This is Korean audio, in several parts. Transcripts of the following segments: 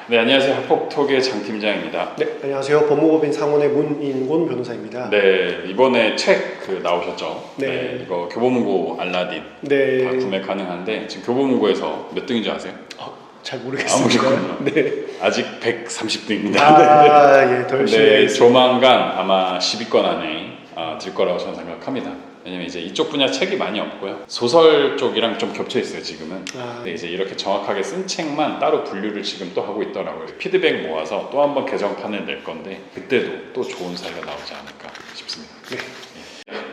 네, 안녕하세요. 학폭톡의 장 팀장입니다. 네, 안녕하세요. 법무법인 상원의 문인곤 변호사입니다. 네, 이번에 책 나오셨죠? 네. 이거 교보문고 알라딘 네. 다 구매 가능한데 지금 교보문고에서 몇 등인지 아세요? 잘 모르겠습니다. 모르겠군요. 네. 아직 130등입니다. 예, 더 열심히 네, 하겠습니다. 조만간 아마 10위권 안에 들 거라고 저는 생각합니다. 왜냐면 이제 이쪽 분야 책이 많이 없고요. 소설 쪽이랑 좀 겹쳐 있어요, 지금은. 근데 이제 이렇게 정확하게 쓴 책만 따로 분류를 지금 또 하고 있더라고요. 피드백 모아서 또 한 번 개정판을 낼 건데 그때도 또 좋은 사례가 나오지 않을까 싶습니다. 네.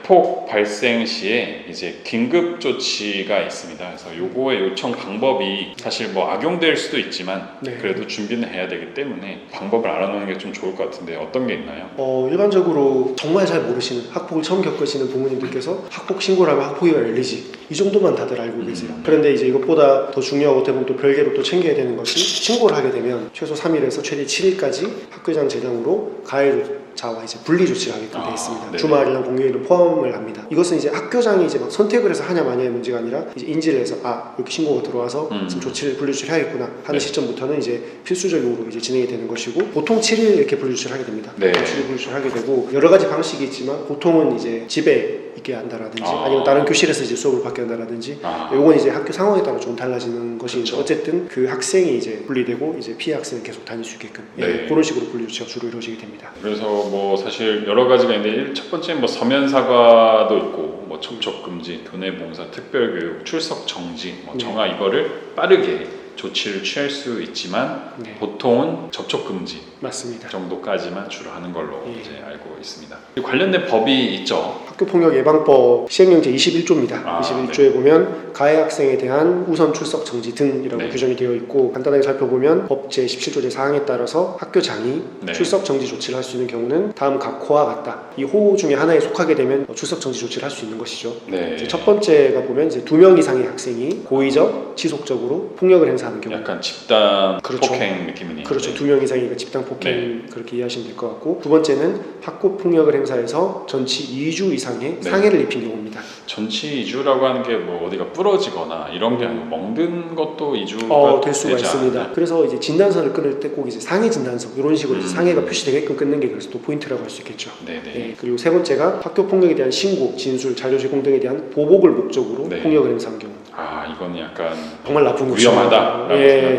학폭 발생 시에 이제 긴급 조치가 있습니다. 그래서 요거의 요청 방법이 사실 뭐 악용될 수도 있지만 네. 그래도 준비는 해야 되기 때문에 방법을 알아놓는 게 좀 좋을 것 같은데 어떤 게 있나요? 일반적으로 정말 잘 모르시는 학폭을 처음 겪으시는 부모님들께서 학폭 신고를 하면 학폭위가 열리지 이 정도만 다들 알고 계세요. 그런데 이제 이것보다 더 중요하고 어떻게 보면 또 별개로 또 챙겨야 되는 것이 신고를 하게 되면 최소 3일에서 최대 7일까지 학교장 재량으로 가해자와 이제 분리 조치를 하게끔 되어 있습니다. 네네. 주말이랑 공휴일을 포함을 합니다. 이것은 이제 학교장이 이제 막 선택을 해서 하냐 마냐의 문제가 아니라 이제 인지를 해서 이렇게 신고가 들어와서 지금 분리 조치를 해야겠구나 하는 네. 시점부터는 이제 필수적으로 이제 진행이 되는 것이고 보통 7일 이렇게 분리 조치를 하게 됩니다. 네. 7일 분리 조치를 하게 되고 여러 가지 방식이 있지만 보통은 이제 집에 있게 한다라든지 아니면 다른 교실에서 이제 수업을 받게 한다라든지 요건 이제 학교 상황에 따라 좀 달라지는 것이 그렇죠. 어쨌든 그 학생이 이제 분리되고 이제 피해 학생은 계속 다닐 수 있게끔 네. 그런 식으로 분리 조치가 주로 이루어지게 됩니다. 그래서 뭐 사실 여러 가지가 있는데 첫 번째는 뭐 서면 사과도 있고 뭐 접촉 금지, 돈해봉사, 특별교육, 출석 정지, 뭐 정화 이거를 빠르게 조치를 취할 수 있지만 보통은 접촉 금지 맞습니다. 정도까지만 주로 하는 걸로 예. 이제 알고 있습니다. 관련된 법이 있죠. 학교폭력예방법 시행령 제21조입니다. 21조에 네. 보면 가해 학생에 대한 우선 출석 정지 등이라고 네. 규정이 되어 있고 간단하게 살펴보면 법 제17조 제4항에 따라서 학교장이 네. 출석 정지 조치를 할 수 있는 경우는 다음 각 호와 같다. 이 호 중에 하나에 속하게 되면 출석 정지 조치를 할 수 있는 것이죠. 네. 이제 첫 번째가 보면 이제 2명 이상의 학생이 고의적, 지속적으로 폭력을 행사하는 경우. 약간 집단 그렇죠. 폭행 느낌이네요. 그렇죠. 2명 이상이니까 집단 폭행 그렇게 이해하시면 될 것 같고 두 번째는 학교 폭력을 행사해서 전치 2주 이상의 상해를 입힌 경우입니다. 전치 이주라고 하는 게 뭐 어디가 부러지거나 이런 게 아니고 멍든 것도 이주가 될 수가 되지 있습니다. 않나요? 그래서 이제 진단서를 끊을 때 꼭 이제 상해 진단서 이런 식으로 이제 상해가 표시되게끔 끊는 게 그래서 또 포인트라고 할 수 있겠죠. 네네. 네, 그리고 세 번째가 학교 폭력에 대한 신고, 진술, 자료 제공 등에 대한 보복을 목적으로 폭력을 행사한 경우. 이건 약간 정말 나쁜 거죠. 위험하다라고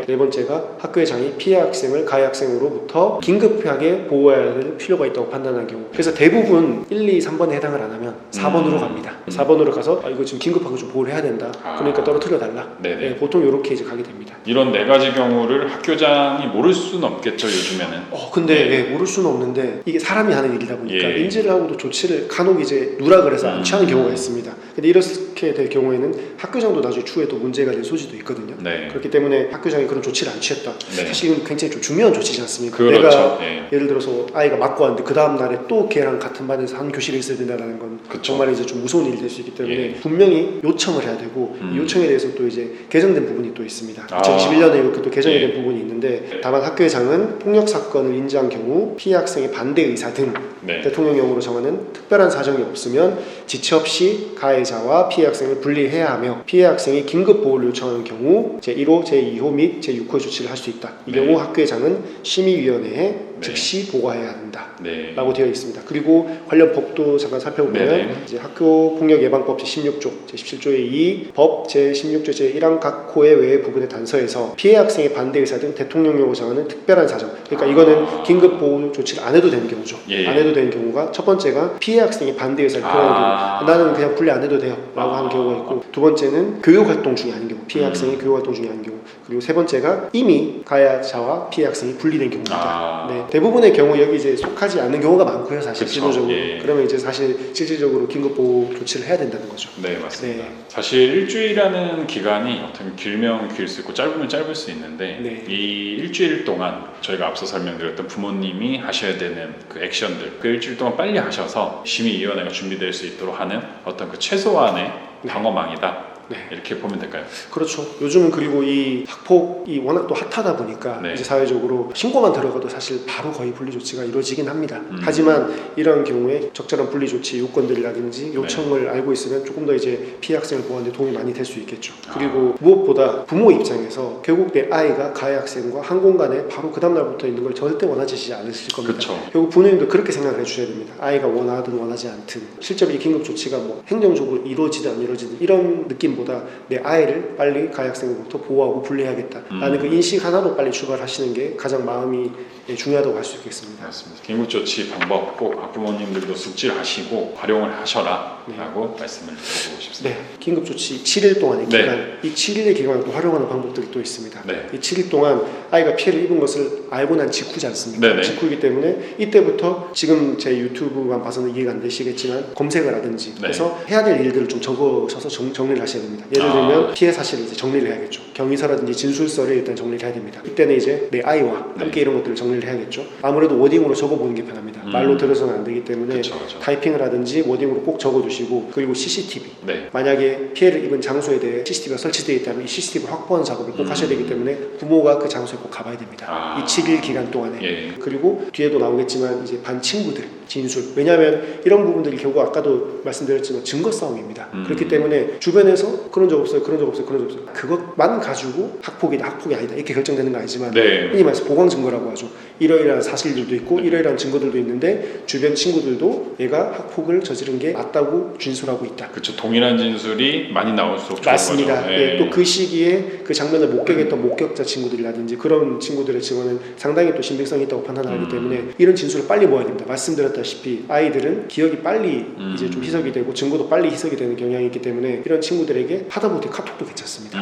네 번째가 학교의 장이 피해 학생을 가해 학생으로부터 긴급하게 보호해야 될 필요가 있다고 판단한 경우. 그래서 대부분 1, 2, 3번에 해당을 안 하면 4번으로 갑니다. 4번으로 가서 이거 지금 긴급하게 좀 보호를 해야 된다. 그러니까 떨어뜨려 달라. 네네. 보통 이렇게 이제 가게 됩니다. 이런 네 가지 경우를 학교장이 모를 수는 없겠죠, 요즘에는. 근데 모를 수는 없는데 이게 사람이 하는 일이다 보니까 인지를 하고도 조치를 간혹 이제 누락을 해서 안 취하는 경우가 있습니다. 근데 이렇게 될 경우에는 학교장도 나중에 추후에 또 문제가 될 소지도 있거든요. 그렇기 때문에 학교장이 그런 조치를 안 취했다. 사실 이건 굉장히 좀 중요한 조치지 않습니까? 그렇죠. 내가 예를 들어서 아이가 맞고 왔는데 그 다음 날에 또 걔랑 같은 반에서 한 교실에 있어야 된다는 건 정말 이제 좀 무서운 일이 될 수 있기 때문에 분명히 요청을 해야 되고 이 요청에 대해서 또 이제 개정된 부분이 또 있습니다. 2021년에 이렇게 또 개정이 된 부분이 있는데 다만 학교의 장은 폭력 사건을 인지한 경우 피해 학생의 반대 의사 등 대통령령으로 정하는 특별한 사정이 없으면 지체 없이 가해자와 피해 학생을 분리해야 하며 피해 학생이 긴급 보호를 요청하는 경우 제1호, 제2호 및 제6호의 조치를 할 수 있다. 이 경우 학교의 장은 심의위원회에 즉시 보고해야 한다. 라고 되어 있습니다. 그리고 관련 법도 잠깐 살펴보면 이제 학교 폭력 예방법 제16조, 제17조의 2, 법 제16조 제1항 각 호의 외의 부분의 단서에서 피해 학생의 반대 의사 등 대통령령으로 정하는 특별한 사정. 그러니까 이거는 긴급 보호 조치를 안 해도 되는 경우죠. 안 해도 되는 경우가 첫 번째가 피해 학생의 반대 의사를 표현하는 경우. 나는 그냥 분리 안 해도 돼요. 라고 하는 경우가 있고 두 번째는 교육활동 중에 아닌 경우. 피해 학생이 교육활동 중에 아닌 경우. 그리고 세 번째가 이미 가해자와 피해 학생이 분리된 경우입니다. 대부분의 경우 여기 이제 속하지 않는 경우가 많고요, 사실 실무적으로. 그러면 이제 사실 실질적으로 긴급 보호 조치를 해야 된다는 거죠. 네, 맞습니다. 사실 일주일이라는 기간이 어떻게 길면 길 수 있고 짧으면 짧을 수 있는데 이 일주일 동안 저희가 앞서 설명드렸던 부모님이 하셔야 되는 그 액션들 그 일주일 동안 빨리 하셔서 심의위원회가 준비될 수 있도록 하는 어떤 그 최소한의 방어망이다. 네. 이렇게 보면 될까요? 그렇죠. 요즘은 그리고 이 학폭이 워낙 또 핫하다 보니까 네. 이제 사회적으로 신고만 들어가도 사실 바로 거의 분리 조치가 이루어지긴 합니다. 하지만 이런 경우에 적절한 분리 조치 요건들이라든지 요청을 알고 있으면 조금 더 이제 피해 학생을 보호하는 데 도움이 많이 될 수 있겠죠. 그리고 무엇보다 부모 입장에서 결국 내 아이가 가해 학생과 한 공간에 바로 그 다음날부터 있는 걸 절대 원하지 않으실 겁니다. 그쵸. 결국 부모님도 그렇게 생각을 해주셔야 됩니다. 아이가 원하든 원하지 않든 실제로 이 긴급 조치가 뭐 행정적으로 이루어지든 안 이루어지든 이런 느낌보다 내 아이를 빨리 가해 학생으로부터 보호하고 분리해야겠다라는 그 인식 하나로 빨리 출발하시는 게 가장 마음이 중요하다고 할 수 있겠습니다. 맞습니다. 긴급조치 방법 꼭 학부모님들도 숙지하시고 활용을 하셔라 라고 말씀을 드리고 싶습니다. 네, 긴급조치 7일 동안의 네. 기간, 이 7일의 기간을 또 활용하는 방법들이 또 있습니다. 네. 이 7일 동안 아이가 피해를 입은 것을 알고 난 직후지 않습니까? 네네. 직후이기 때문에 이때부터 지금 제 유튜브만 봐서는 이해가 안 되시겠지만 검색을 하든지 네. 해서 해야 될 일들을 좀 적으셔서 정리를 하셔야 됩니다. 예를 들면 피해 사실을 이제 정리를 해야겠죠. 경위서라든지 진술서를 일단 정리를 해야 됩니다. 이때는 이제 내 아이와 함께 이런 것들을 정리를 해야겠죠. 아무래도 워딩으로 적어보는 게 편합니다. 말로 들어서는 안 되기 때문에 그쵸. 타이핑을 하든지 워딩으로 꼭 적어두시고, 그리고 CCTV 네. 만약에 피해를 입은 장소에 대해 CCTV가 설치되어 있다면 이 CCTV 확보하는 작업을 꼭 하셔야 되기 때문에 부모가 그 장소에 꼭 가봐야 됩니다. 이 7일 기간 동안에. 예. 그리고 뒤에도 나오겠지만 이제 반 친구들 진술, 왜냐하면 이런 부분들이 결국 아까도 말씀드렸지만 증거 싸움입니다. 그렇기 때문에 주변에서 그런 적 없어요, 그런 적 없어요, 그런 적 없어요, 그것만 가지고 학폭이다, 학폭이 아니다 이렇게 결정되는 거 아니지만 네. 흔히 말해서 보강 증거라고 하죠. 이러이러한 사실들도 있고 이러이러한 증거들도 있는데 주변 친구들도 얘가 학폭을 저지른 게 맞다고 진술하고 있다. 그렇죠. 동일한 진술이 많이 나올수록 좋은 맞습니다. 거죠. 예, 또 그 시기에 그 장면을 목격했던 목격자 친구들이라든지 그런 친구들의 증언은 상당히 또 신빙성이 있다고 판단하기 때문에 이런 진술을 빨리 모아야 됩니다. 말씀드렸다시피 아이들은 기억이 빨리 이제 좀 희석이 되고 증거도 빨리 희석이 되는 경향이 있기 때문에 이런 친구들에게 하다못해 카톡도 괜찮습니다.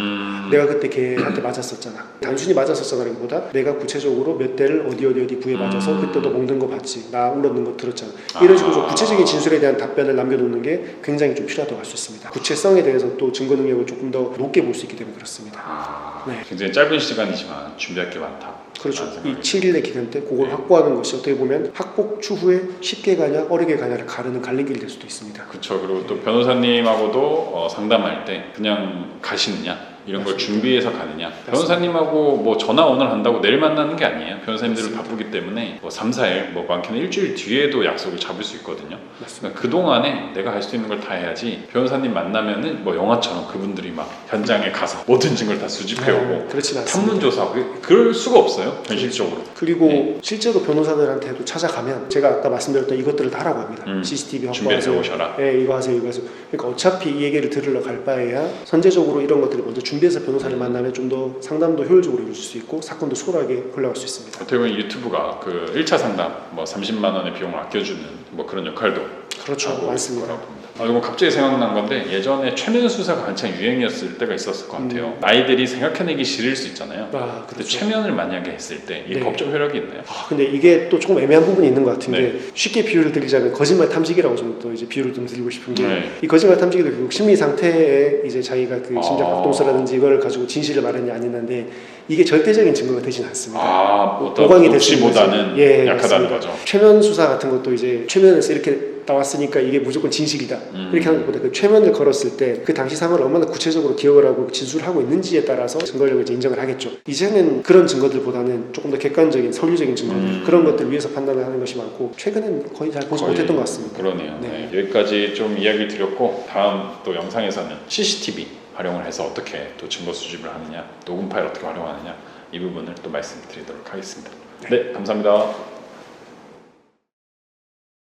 내가 그때 걔한테 맞았었잖아. 단순히 맞았었잖아라기보다 내가 구체적으로 몇 대를 어디 부에 맞아서 그때도 먹는 거 봤지, 나 울었는 거 들었잖아, 이런 식으로 좀 구체적인 진술에 대한 답변을 남겨놓는 게 굉장히 좀 필요하다고 할 수 있습니다. 구체성에 대해서 또 증거 능력을 조금 더 높게 볼 수 있기 때문에 그렇습니다. 네. 굉장히 짧은 시간이지만 준비할 게 많다. 그렇죠. 이 7일의 기간 때 그걸 확보하는 것이 어떻게 보면 학폭 추후에 쉽게 가냐 어리게 가냐를 가르는 갈림길이 될 수도 있습니다. 그렇죠. 그리고 또 변호사님하고도 상담할 때 그냥 가시느냐 이런 걸 준비해서 가느냐. 변호사님하고 뭐 전화 오늘 한다고 내일 만나는 게 아니에요. 변호사님들은 바쁘기 때문에 뭐 3, 4일 뭐 많게는 일주일 뒤에도 약속을 잡을 수 있거든요. 그러니까 그동안에 내가 할 수 있는 걸 다 해야지 변호사님 만나면은 뭐 영화처럼 그분들이 막 현장에 가서 모든 증거를 다 수집해오고 그렇진 않습니다. 탐문조사하고 그럴 수가 없어요. 현실적으로. 그리고 실제로 변호사들한테도 찾아가면 제가 아까 말씀드렸던 이것들을 다 하라고 합니다. CCTV 준비해서 확보하세요. 오셔라. 네, 이거 하세요, 이거 하세요. 그러니까 어차피 이 얘기를 들으러 갈 바에야 선제적으로 이런 것들을 먼저 준비해서 변호사를 만나면 좀 더 상담도 효율적으로 이루어질 수 있고 사건도 수월하게 흘러갈 수 있습니다. 어떻게 보면 유튜브가 그 1차 상담 뭐 30만 원의 비용을 아껴주는 뭐 그런 역할도 그렇죠, 하고 많습니다. 있을 거라고 봅니다. 이거 갑자기 생각난 건데 예전에 최면 수사가 한창 유행이었을 때가 있었을 것 같아요. 아이들이 생각해내기 싫을 수 있잖아요. 그때 그렇죠. 최면을 만약에 했을 때 이 네. 법적 효력이 있나요? 근데 이게 또 조금 애매한 부분이 있는 것 같은 게 네. 쉽게 비유를 드리자면 거짓말 탐지기라고 좀 또 이제 비유를 좀 드리고 싶은 게 이 네. 거짓말 탐지기도 결국 심리 상태에 이제 자기가 그 심장 아. 박동수라든지 이걸 가지고 진실을 말했냐 아니냐인데 이게 절대적인 증거가 되진 않습니다. 어떤 보강이 됐으면 녹취보다는 예, 약하다는 맞습니다. 거죠. 최면 수사 같은 것도 이제 최면에서 이렇게 나왔으니까 이게 무조건 진실이다 이렇게 하는 것보다 그 최면을 걸었을 때 그 당시 상황을 얼마나 구체적으로 기억을 하고 진술을 하고 있는지에 따라서 증거력을 이제 인정을 하겠죠. 이제는 그런 증거들보다는 조금 더 객관적인 설류적인 증거들 그런 것들 위해서 판단을 하는 것이 많고 최근엔 거의 잘 보지 못했던 것 같습니다. 그러네요. 네. 네. 여기까지 좀 이야기를 드렸고 다음 또 영상에서는 CCTV 활용을 해서 어떻게 또 증거 수집을 하느냐, 녹음 파일 어떻게 활용하느냐 이 부분을 또 말씀드리도록 하겠습니다. 네, 감사합니다.